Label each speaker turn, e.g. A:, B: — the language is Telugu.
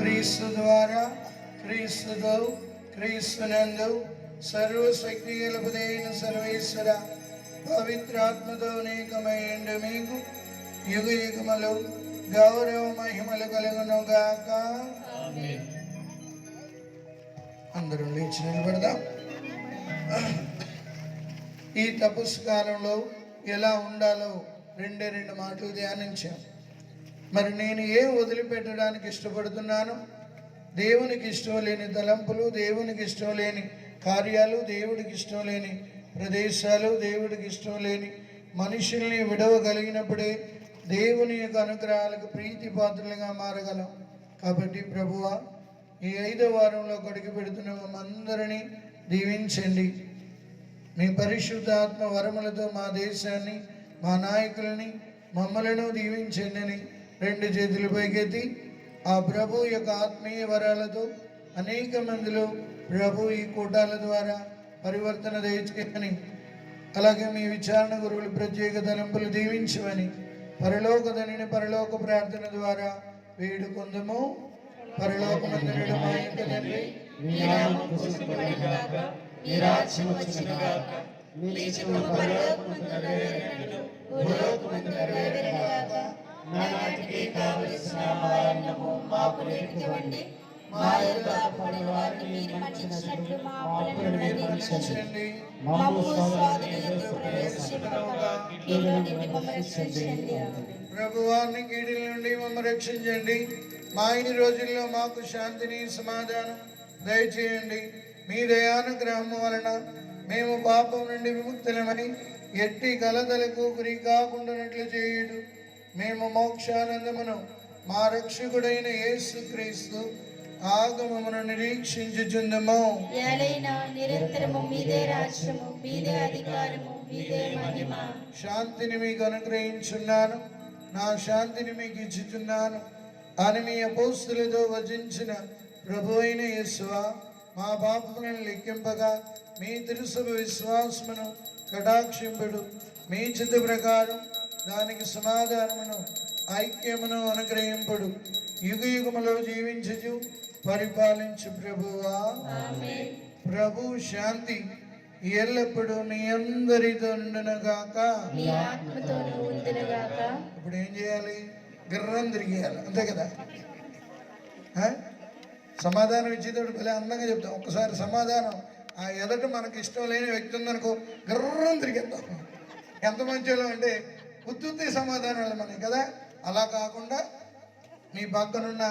A: క్రీస్తు ద్వారా, క్రీస్తుతో, క్రీస్తునందు సర్వశక్తి గలపుదైన సర్వేశ్వర పవిత్రాత్మతో అనేకమైండు మీకు యుగ యుగములు గౌరవ మహిమలు కలుగును గాక. అందరూ లేచి నిలబడదాం. ఈ తపస్సు కాలంలో ఎలా ఉండాలో రెండు మాటలు ధ్యానించాం. మరి నేను ఏం వదిలిపెట్టడానికి ఇష్టపడుతున్నాను? దేవునికి ఇష్టం లేని తలంపులు, దేవునికి ఇష్టం లేని కార్యాలు, దేవుడికి ఇష్టం లేని ప్రదేశాలు, దేవుడికి ఇష్టం లేని మనుషుల్ని విడవగలిగినప్పుడే దేవుని యొక్క అనుగ్రహాలకు ప్రీతి పాత్రలుగా మారగలం. కాబట్టి ప్రభువా, ఈ 5వ వారంలో అడుగు పెడుతున్న మనందరినీ దీవించండి. మీ పరిశుద్ధాత్మ వరములతో మా దేశాన్ని, మా నాయకులని, మమ్మలను దీవించండి అని 2 చేతులు పైకెత్తి ఆ ప్రభు యొక్క ఆత్మీయ వరాలతో అనేక మందిలో ప్రభు ఈ కూటాల ద్వారా పరివర్తన తెచ్చుకొని, అలాగే మీ విచారణ గురువులు ప్రత్యేక తలంపులు దీవించమని పరలోకదని పరలోక ప్రార్థన ద్వారా వేడుకొందుము. పరలోకమందున మా యొక్క తండ్రి,
B: నీ నామము పూజింపబడుగాక, నీ రాజ్యము వచ్చుగాక, నీ చిత్తము పరలోకమందు నెరవేరునట్లు భూలోకమందు నెరవేరుగాక. నానాటికి కావలసిన ఆహారము మాకు నేర్పివ్వండి, మా యొక్క అప్పుల వారిని మన్నించినట్లు మా అప్పులను మన్నించండి. మమ్ము శోధనయందు ప్రవేశింపనివ్వక కీడుల నుండి మమ్ము రక్షించండి.
A: ప్రభువాన్ని కీడుల నుండి మమ్ము రక్షించండి. మా ఈ రోజుల్లో మాకు శాంతిని, సమాధానం దయచేయండి. మీ దయానుగ్రహం వలన మేము పాపం నుండి విముక్తులమై ఎట్టి కలతలకు గురి కాకుండానట్లు చేయుడు. మేము మోక్షానందమును మా రక్షకుడైన యేసుక్రీస్తు ఆగమమును నిరీక్షించుచుందము.
B: ఏలైనా నిరంతరము మీదే రాజ్యము, మీదే అధికారము, మీదే మహిమ.
A: శాంతిని మీకు అనుగ్రహించున్నాను, నా శాంతిని మీకు ఇచ్చుచున్నాను అని మీ అపోస్తులతో వచించిన ప్రభు అయిన యేసువా, మా పాపములను లెక్కింపగా మీ తిరుసభ విశ్వాసమును కటాక్షింపుడు. మీ చిత్త ప్రకారం దానికి సమాధానమును, ఐక్యమును అనుగ్రహింపుడు. యుగ యుగములో జీవించుచు పరిపాలించు ప్రభువా. ప్రభు శాంతి ఎల్లప్పుడూ మీ అందరితో ఉండునుగాక. ఇప్పుడు ఏం చేయాలి? గిర్రం తిరిగేయాలి, అంతే కదా. సమాధానం ఇచ్చేటప్పుడు భలే అందంగా చెప్తాం. ఒక్కసారి సమాధానం ఆ ఎదట మనకి ఇష్టం లేని వ్యక్తి ఉందనుకో, గిర్రం తిరిగేద్దాం. ఎంత మంచిలో అంటే ఉత్తుత్తి సమాధానాలు మనకి కదా. అలా కాకుండా మీ పక్కనున్న